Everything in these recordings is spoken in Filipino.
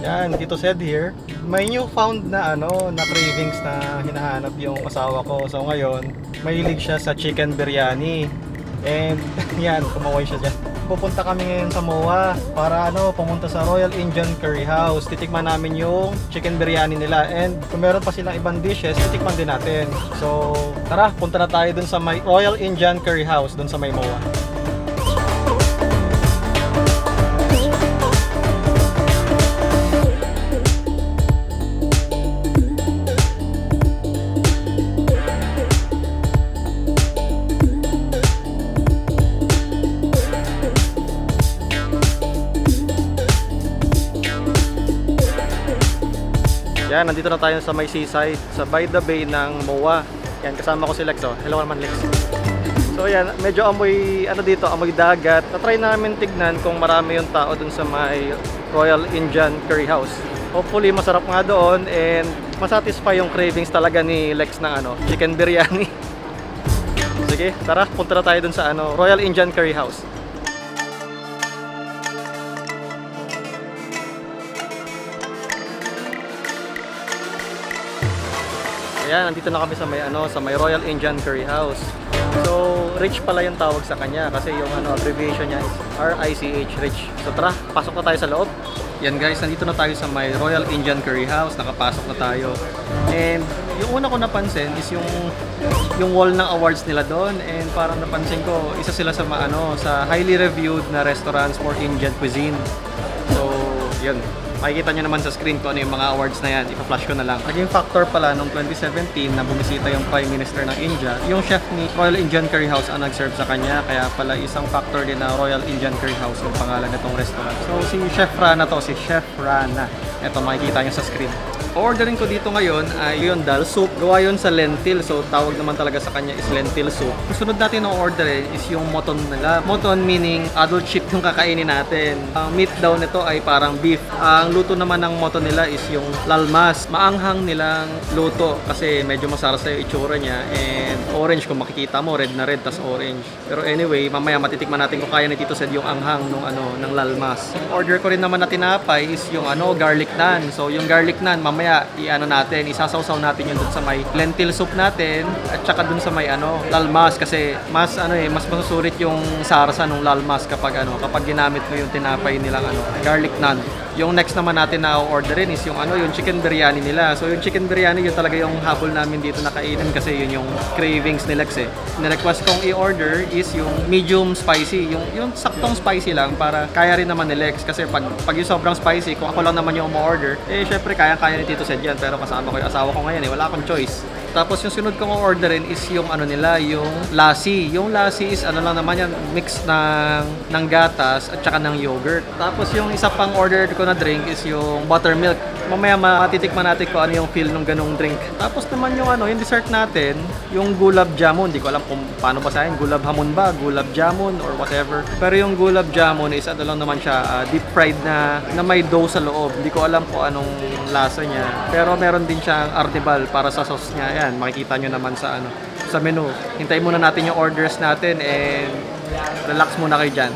Yan, Tito Sed here. May newfound na na cravings na hinahanap yung asawa ko. So ngayon, mahilig siya sa chicken biryani. And yan, kumaway siya dyan. Pupunta kami ngayon sa MOA para pumunta sa Royal Indian Curry House. Titikman namin yung chicken biryani nila. And kung meron pa silang ibang dishes, titikman din natin. So tara, punta na tayo dun sa may Royal Indian Curry House, dun sa may MOA. Yan, nandito na tayo sa may seaside, sa by the bay ng MOA. Yan, kasama ko si Lex. Oh. Hello naman, Lex. So yan, medyo amoy dito, amoy dagat. Na-try namin tignan kung marami yung tao dun sa may Royal Indian Curry House. Hopefully masarap nga doon and masatisfy yung cravings talaga ni Lex ng chicken biryani. Sige, tara, punta na tayo dun sa Royal Indian Curry House. Ayan, nandito na kami sa may Royal Indian Curry House. So, Rich pala yung tawag sa kanya kasi yung abbreviation niya is RICH, Rich. So tara, pasok na tayo sa loob. Yan guys, nandito na tayo sa may Royal Indian Curry House. Nakapasok na tayo. And yung una ko napansin is yung wall ng awards nila doon, and parang napansin ko isa sila sa sa highly reviewed na restaurants for Indian cuisine. So, yun. Makikita nyo naman sa screen ko yung mga awards na yan. Ipa-flash ko na lang. Naging factor pala noong 2017 na bumisita yung Prime Minister ng India. Yung chef ni Royal Indian Curry House ang nag-serve sa kanya. Kaya pala isang factor din na Royal Indian Curry House yung pangalan nitong restaurant. So si Chef Rana to, si Chef Rana. Ito makikita nyo sa screen. Ordering ko dito ngayon ay yung dal soup. Gawa yun sa lentil. So tawag naman talaga sa kanya is lentil soup. Ang sunod natin na orderin is yung moton nila. Moton meaning adult chip yung kakainin natin. Ang meat daw nito ay parang beef. Ang luto naman ng moton nila is yung lalmas. Maanghang nilang luto kasi medyo masarap yung itsura niya. And orange kung makikita mo, red na red tas orange. Pero anyway, mamaya matitikman natin kung kaya ni Tito Sed yung anghang ng lalmas. Yung order ko rin naman na tinapay is yung garlic naan. So yung garlic naan mamaya natin, isasawsaw natin yun dun sa may lentil soup natin at saka dun sa may lalmas kasi mas mas masusulit yung sarsa ng lalmas kapag ginamit mo yung tinapay nilang garlic naan. Yung next naman natin na orderin is yung yung chicken biryani nila. So yung chicken biryani yun talaga yung habol namin dito na kainin kasi yun yung cravings ni Lex eh. Na-request kong i-order is yung medium spicy, yung saktong spicy lang para kaya rin naman ni Lex kasi pag yung sobrang spicy, kung ako lang naman yung ma-order, eh syempre kaya ni Tito Sed yan, pero kasama ko yung asawa ko ngayon wala akong choice. Tapos yung sunod kong orderin is yung nila, yung lassi. Yung lassi is lang naman yan, mix ng gatas at saka ng yogurt. Tapos yung isa pang order ko na drink is yung buttermilk. Mamaya matitikman natin kung ano yung feel ng ganung drink. Tapos naman yung yung dessert natin, yung gulab jamun. Hindi ko alam kung paano basahin, gulab hamon ba, gulab jamun or whatever. Pero yung gulab jamun is lang naman siya, deep fried na may dough sa loob. Hindi ko alam kung anong lasa niya. Pero meron din siyang arnibal para sa sauce niya. Yan, makikita nyo naman sa sa menu. Hintayin muna natin yung orders natin and relax muna kayo dyan.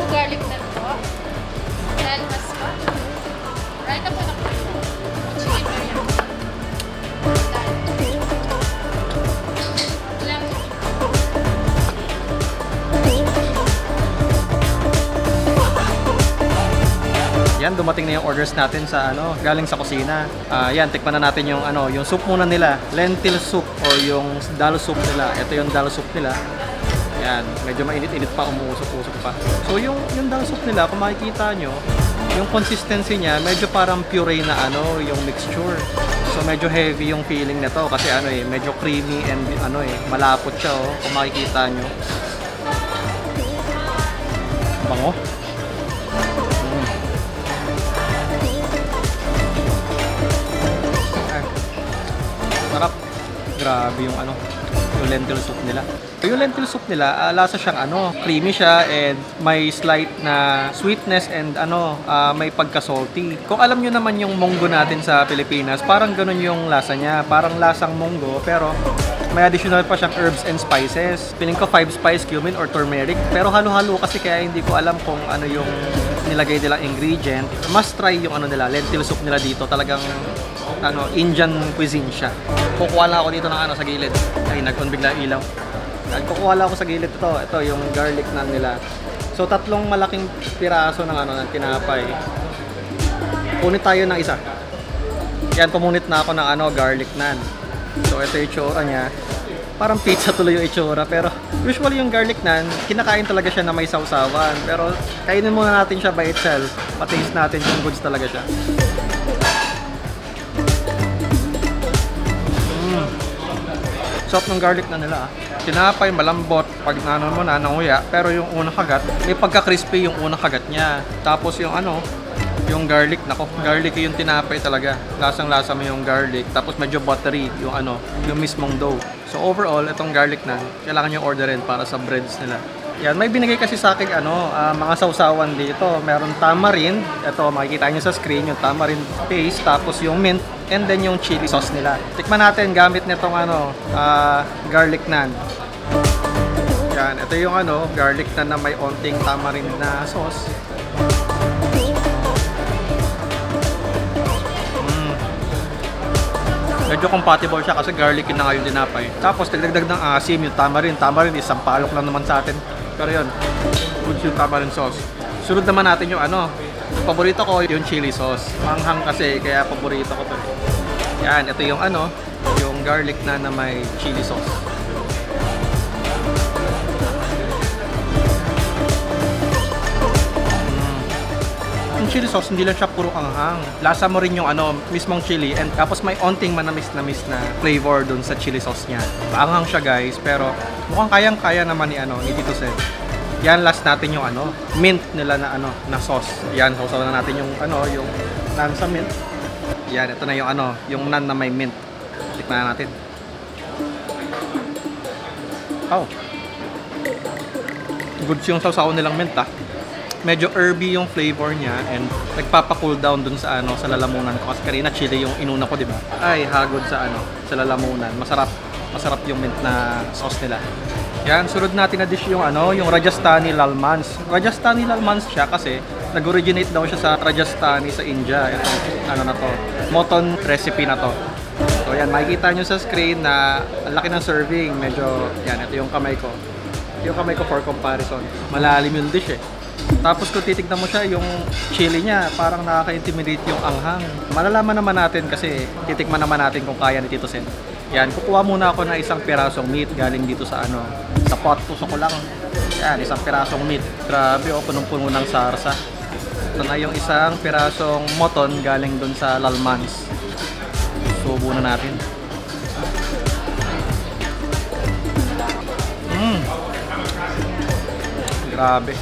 Garlic na po. Lalmas po. Right na po na po. Chicken biryani. Yan, dumating na yung orders natin sa galing sa kusina. Yan, tikman na natin yung yung soup muna nila, lentil soup or yung dal soup nila. Ito yung dal soup nila. Yan, medyo mainit-init pa, umuusok-usok pa. So yung dal soup nila, kung makikita nyo, yung consistency niya, medyo parang puree na yung mixture. So medyo heavy yung feeling nito kasi medyo creamy and malapot siya kung makikita nyo. Bango. Sarap. Grabe yung yung lentil soup nila. Yung lentil soup nila, lasa siyang creamy siya and may slight na sweetness and may pagka-salty. Kung alam nyo naman yung munggo natin sa Pilipinas, parang ganun yung lasa niya. Parang lasang munggo pero may additional pa siyang herbs and spices. Piling ko 5 spice, cumin or turmeric. Pero halo-halo kasi kaya hindi ko alam kung ano yung nilagay nilang ingredient. Must try yung ano nila, lentil soup nila dito. Talagang ano, Indian cuisine siya. Kukuha lang ako dito ng ano sa gilid. Ay, nag-on bigla ilaw. Kukuha lang ako sa gilid ito. Ito yung garlic naan nila. So, 3 malaking piraso ng ano ng tinapay. Punit tayo ng isa. Yan, pumunit na ako ng ano, garlic naan. So, ito yung itsura niya. Parang pizza tuloy yung itsura. Pero, usually yung garlic naan, kinakain talaga siya na may sausawan. Pero, kainin muna natin siya by itself. Pataste natin kung goods talaga siya. Sarap ng garlic na nila. Tinapay, malambot. Pag nanon mo na, nanguya. Pero yung unang kagat, may pagka-crispy yung unang kagat niya. Tapos yung ano, yung garlic, nako, garlic yung tinapay talaga. Lasang-lasa mo yung garlic. Tapos medyo buttery yung ano, yung mismong dough. So overall, itong garlic na, kailangan yung orderin para sa breads nila. Yan, may binigay kasi sa akin ano, mga sausawan dito. Meron tamarind, ito makikita niyo sa screen yung tamarind paste, tapos yung mint, and then yung chili sauce nila. Tikman natin gamit nitong ano, garlic naan. Yan, ito yung ano, garlic naan na may onting tamarind na sauce. Medyo compatible siya kasi garlic yun na nga yung tinapay. Tapos dagdag ng asim yung tamarind. Tamarind isang palok lang naman sa atin. Pero yun, good yung tamarind sauce. Sunod naman natin yung ano, yung paborito ko yung chili sauce. Manghang kasi kaya paborito ko to. Yan, ito yung ano, yung garlic na may chili sauce. Yung chili sauce, hindi lang siya puro anghang. Lasa mo rin yung ano, mismong chili, and tapos may onting manamis-namis na flavor dun sa chili sauce niya. Anghang siya guys, pero mukhang kayang-kaya naman ni ano, ni Tito Sen. Yan, last natin yung ano, mint nila na ano, na sauce. Yan, sausaw na natin yung ano, yung naan sa mint. Yan, ito na yung ano, yung naan na may mint. Tikman na natin. Oh. Good yung sausaw nilang mint, ah. Medyo herby yung flavor niya and nagpapa-cool down dun sa ano, sa lalamunan ko kasi kanina chili yung inuna ko, di ba? Ay, hagod sa ano, sa lalamunan. Masarap yung mint na sauce nila. Yan, sunod natin na dish yung ano, yung Rajasthani Lalmans. Rajasthani Lalmans siya kasi nag-originate daw siya sa Rajasthani sa India. Ito, ano na to, mutton recipe na to. So yan, makikita nyo sa screen na ang laki ng serving. Medyo, yan, ito yung kamay ko. Yung kamay ko for comparison. Malalim yung dish eh. Tapos kung titignan mo siya, yung chili niya, parang nakaka-intimidate yung anghang. Malalaman naman natin kasi titikman naman natin kung kaya ni Tito Sen. Yan, kukuha muna ako ng isang pirasong meat galing dito sa ano, sa pot. Tusok ko lang. Yan, isang pirasong meat. Grabe, oh, punong-puno ng sarsa. Ito na yung isang pirasong mutton galing dun sa Lalmans. Subo na natin. Grabe.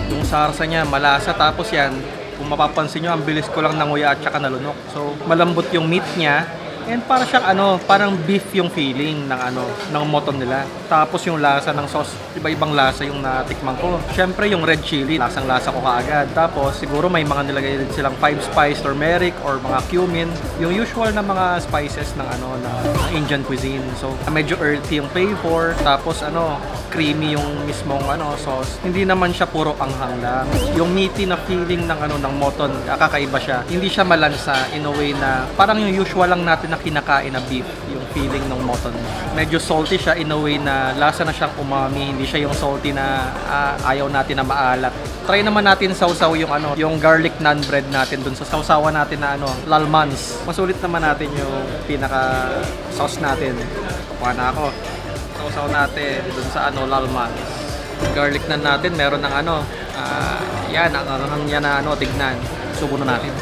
Yung sarsa niya, malasa. Tapos yan, kung mapapansin nyo, ang bilis ko lang nanguya at saka nalunok. So, malambot yung meat niya. And para siyang ano, parang beef yung feeling ng ano, ng mutton nila. Tapos yung lasa ng sauce, iba-ibang lasa yung natikman ko. Syempre yung red chili, lasang-lasa ko kaagad. Tapos siguro may mga nilagay din silang 5 spice turmeric or mga cumin, yung usual na mga spices ng ano, ng Indian cuisine. So medyo earthy yung flavor. Tapos ano, creamy yung mismong ano, sauce. Hindi naman siya puro anghang lang. Yung meaty na feeling ng ano, ng mutton, kakaiba siya. Hindi siya malansa in a way na parang yung usual lang natin na kinakain na beef, yung feeling ng mutton. Medyo salty siya in a way na lasa na siyang umami, hindi siya yung salty na ayaw natin na maalat. Try naman natin sausaw yung ano, yung garlic naan bread natin dun sa sausawan natin na ano, Lalmans. Masulit naman natin yung pinaka sauce natin. Kuha na ako. Sausaw natin dun sa ano, Lalmans. Garlic naan natin, meron ng ano, yan, ang yan na ano, tignan. Subo na natin.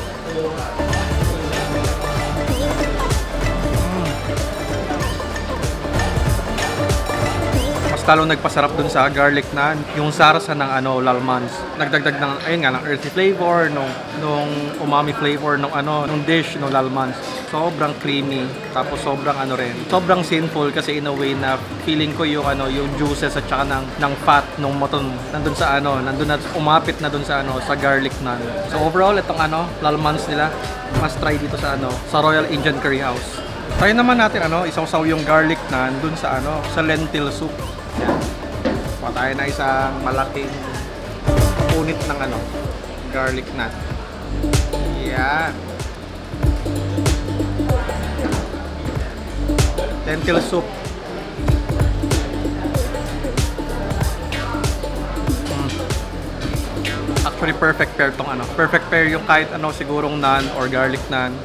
Talong nagpasarap dun sa garlic naan, yung sarsa ng ano, Lalmans. Nagdagdag ng ayun nga, ng earthy flavor, nung umami flavor nung ano, nung dish ng Lalmans. Sobrang creamy, tapos sobrang ano rin. Sobrang sinful kasi in a way na feeling ko yung ano, yung juices at saka ng fat nung mutton nandun sa ano, nandun na umapit na dun sa ano, sa garlic naan. So overall itong ano, Lalmans nila, must try dito sa ano, sa Royal Indian Curry House. Try naman natin isawsaw yung garlic naan dun sa sa lentil soup. Yan. Pa tayo na isang malaking punit ng garlic naan. Yan. Lentil soup. Actually perfect pair tong perfect pair yung kahit sigurong naan or garlic naan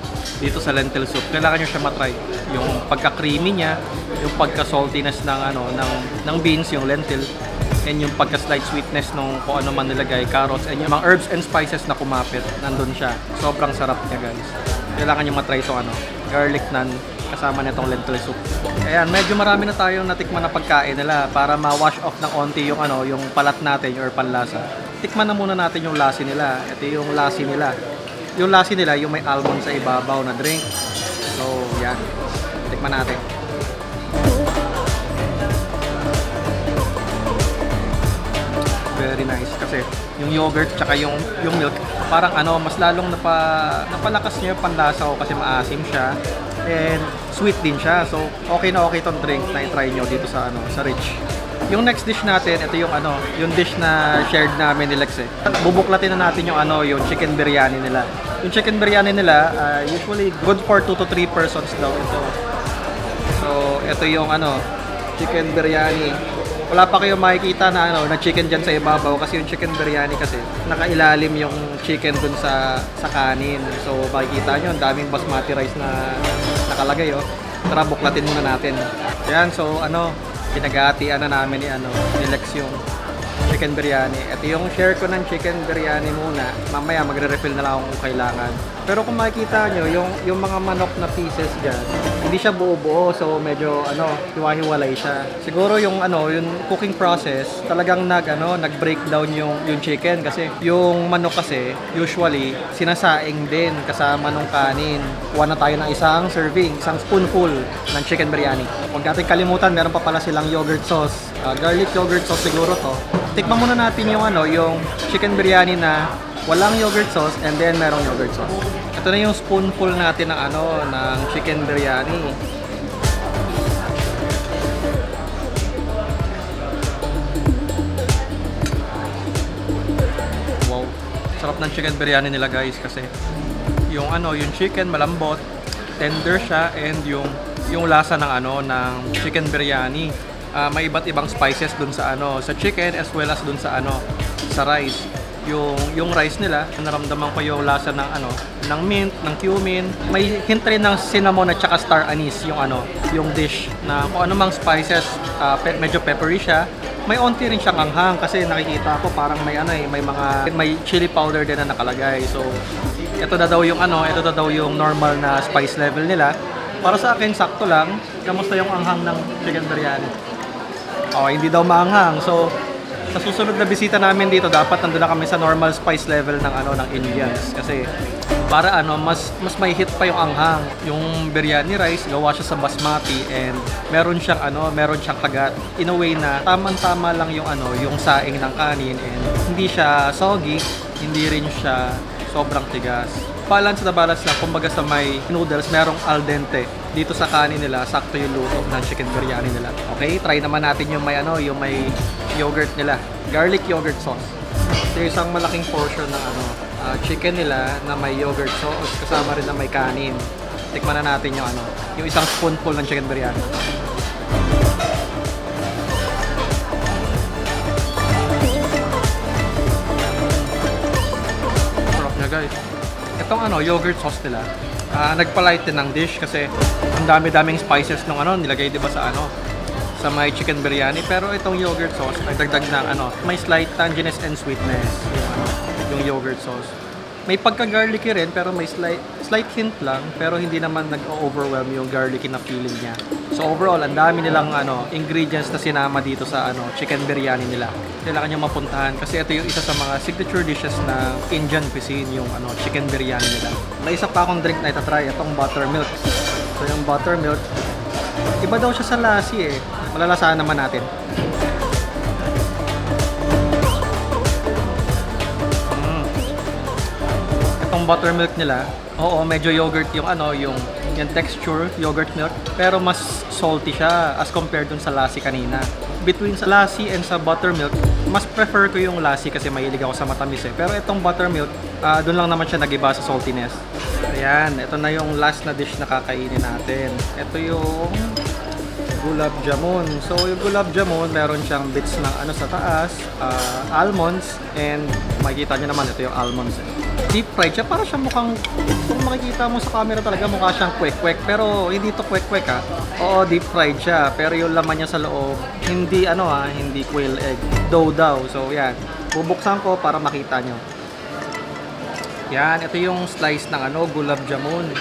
dito sa lentil soup. Kailangan nyo siya matry. Yung pagka-creamy niya, yung pagka-saltiness ng beans, yung lentil, and yung pagka-slight sweetness nung kung ano man nilagay, carrots, and yung mga herbs and spices na kumapit, nandun siya. Sobrang sarap niya, guys. Kailangan nyo matry itong garlic naan kasama nitong lentil soup. Ayan, medyo marami na tayong natikman na pagkain nila para ma-wash off ng onti yung yung palat natin or panlasa. Tikman na muna natin yung lassi nila. Ito yung lassi nila. Yung lassi nila, yung may almond sa ibabaw na drink. So, yan. Tikman natin. Very nice kasi yung yogurt tsaka yung milk parang mas lalong napalakas niya yung panlasa ko kasi maasim siya and sweet din siya. So, okay na okay tong drink na i-try nyo dito sa sa Rich. Yung next dish natin, ito yung yung dish na shared namin ni Lex. Bubuklatin na natin yung yung chicken biryani nila. Yung chicken biryani nila, usually good for 2 to 3 persons daw ito. So, ito yung chicken biryani. Wala pa kayo makikita na na chicken diyan sa ibabaw kasi yung chicken biryani kasi nakailalim yung chicken dun sa kanin. So, makikita nyo, ang daming basmati rice na nakalagay, oh. Tara, buklatin muna natin. Yan, so pinag-aatian na namin ni Lex yung chicken biryani. Ito yung share ko ng chicken biryani muna. Mamaya magre-refill na lang kung kailangan. Pero kung makikita nyo, yung mga manok na pieces dyan, hindi siya buo-buo. So medyo hiwa-hiwalay siya. Siguro yung yung cooking process, talagang nag-break down yung chicken. Kasi yung manok kasi, usually, sinasaing din kasama ng kanin. Kuha na tayo ng isang serving, isang spoonful ng chicken biryani. Huwag natin kalimutan, meron pa pala silang yogurt sauce. Garlic yogurt sauce siguro to. Tikman muna natin yung yung chicken biryani na walang yogurt sauce and then merong yogurt sauce. Ito na yung spoonful natin ng ng chicken biryani. Wow. Sarap ng chicken biryani nila, guys, kasi yung yung chicken malambot, tender siya, and yung lasa ng ng chicken biryani. May iba't ibang spices dun sa sa chicken as well as dun sa sa rice. Yung rice nila, naramdaman ko yung lasa ng ng mint, ng cumin. May hint rin ng cinnamon at saka star anise yung dish na kung ano mang spices, medyo peppery siya. May onti rin siyang anghang kasi nakikita ko parang may may chili powder din na nakalagay. So ito na daw yung normal na spice level nila. Para sa akin sakto lang. Kamusta yung anghang ng chicken biryani? Hindi daw maanghang. So, sa susunod na bisita namin dito, dapat nandun na kami sa normal spice level ng ng Indians. Kasi, para mas may hit pa yung anghang. Yung biryani rice, gawa siya sa basmati and meron siyang kagat. In a way na, tamang-tama lang yung saing ng kanin and hindi siya soggy, hindi rin siya sobrang tigas. Balance na balance lang. Kumbaga sa may noodles, merong al dente. Dito sa kanin nila, sakto yung luto ng chicken biryani nila. Okay, try naman natin yung may yung may yogurt nila. Garlic yogurt sauce. So, isang malaking portion ng chicken nila na may yogurt sauce kasama rin na may kanin. Tikman na natin yung isang spoonful ng chicken biryani. Sarap niya, guys. Itong yogurt sauce nila, nagpalight din ng dish kasi ang dami-daming spices nung nilagay 'di ba sa may chicken biryani, pero itong yogurt sauce ay dagdag ng may slight tanginess and sweetness yung yogurt sauce. May pagka-garlicky rin pero may slight hint lang, pero hindi naman nag-overwhelm yung garlicky na feeling niya. So overall, ang dami nilang ingredients na sinama dito sa chicken biryani nila. Kailangan nyo mapuntahan kasi ito yung isa sa mga signature dishes na Indian cuisine, yung chicken biryani nila. May isa pa akong drink na itatry, itong buttermilk. So yung buttermilk, iba daw siya sa lassi eh. Malalasahan naman natin. Itong buttermilk nila, oo, medyo yogurt yung yung texture, yogurt milk, pero mas salty siya as compared dun sa lassi kanina. Between sa lassi and sa buttermilk, mas prefer ko yung lassi kasi mahilig ako sa matamis eh. Pero itong buttermilk, dun lang naman siya nag-iba sa saltiness. Ayan, ito na yung last na dish na kakainin natin. Ito yung gulab jamun. So yung gulab jamun, meron siyang bits ng ano sa taas, almonds, and makikita nyo naman ito yung almonds. Deep fried siya, para siya mukhang, kung makikita mo sa camera talaga, mukha siyang kwek-kwek. Pero hindi to kwek-kwek ha. Oo, deep fried siya, pero yung laman niya sa loob, hindi ano ha, hindi quail egg, dough daw. So yan, bubuksan ko para makita nyo. Yan, ito yung slice ng ano, gulab jamun.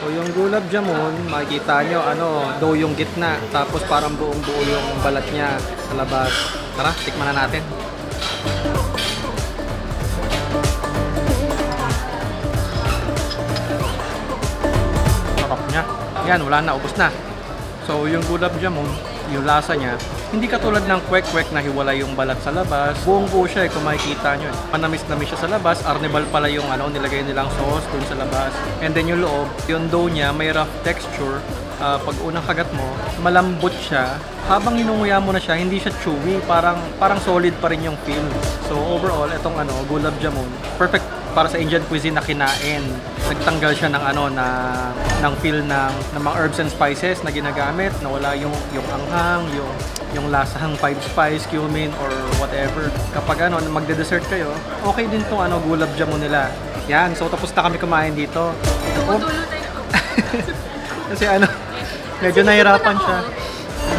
So yung gulab jamun, makikita nyo, ano, dough yung gitna, tapos parang buong buo yung balat niya sa labas. Tara, tikman na natin. Sarap niya. Yan, wala na, ubos na. So yung gulab jamun, yung lasa niya, hindi katulad ng kwek-kwek na hiwala yung balat sa labas. Buong buo siya kung makikita nyo. Manamis-namis siya sa labas. Arnibal pala yung ano, nilagay nilang sauce dun sa labas. And then yung loob, yung dough niya may rough texture. Pag unang kagat mo, malambot siya. Habang hinunguya mo na siya, hindi siya chewy. Parang solid pa rin yung feel. So overall, itong ano, gulab jamun, perfect para sa Indian cuisine na kinain. Nagtanggal siya ng ano ng feel ng mga herbs and spices na ginagamit, nawala yung anghang, yung lasang 5 spice, cumin or whatever. Kapag ano magde-dessert kayo, okay din tong ano gulab jamun nila. Yan, so tapos na kami kumain dito. Kasi ano, medyo nahirapan siya.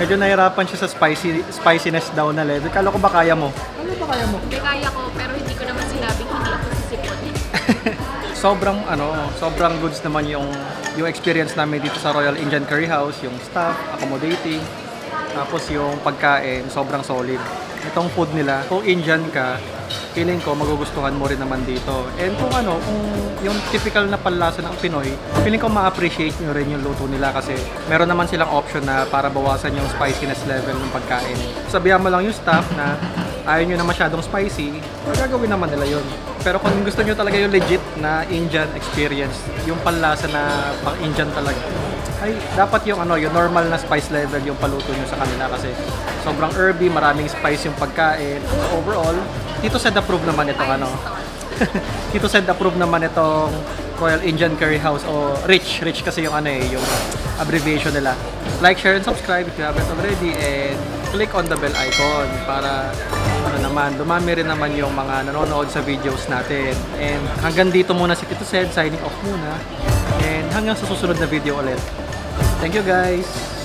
Medyo nahirapan siya sa spiciness daw na level. Kala ko ba kaya mo? Ano ba kaya mo? Hindi kaya ko, pero hindi ko naman sinabing hindi ako sisipon. sobrang goods naman yung experience namin dito sa Royal Indian Curry House, yung staff, accommodating, tapos yung pagkain, sobrang solid. Itong food nila, kung Indian ka, feeling ko magugustuhan mo rin naman dito. And kung yung typical na panlasa ng Pinoy, feeling ko ma-appreciate nyo rin yung luto nila kasi meron naman silang option na para bawasan yung spiciness level ng pagkain. Sabihan mo lang yung staff na ayaw nyo na masyadong spicy, magagawin naman nila yun. Pero kung gusto nyo talaga yung legit na Indian experience, yung panlasa na pang Indian talaga, ay dapat yung yung normal na spice level yung paluto nyo sa kanila kasi sobrang herby, maraming spice yung pagkain. So overall, Tito Sed approve naman itong Tito Sed approve naman itong Royal Indian Curry House o Rich kasi yung yung abbreviation nila. Like, share, and subscribe if you haven't already, and click on the bell icon para dumami rin naman yung mga nanonood sa videos natin. And hanggang dito muna si Tito Sed, signing off muna. And hanggang sa susunod na video ulit. Thank you guys!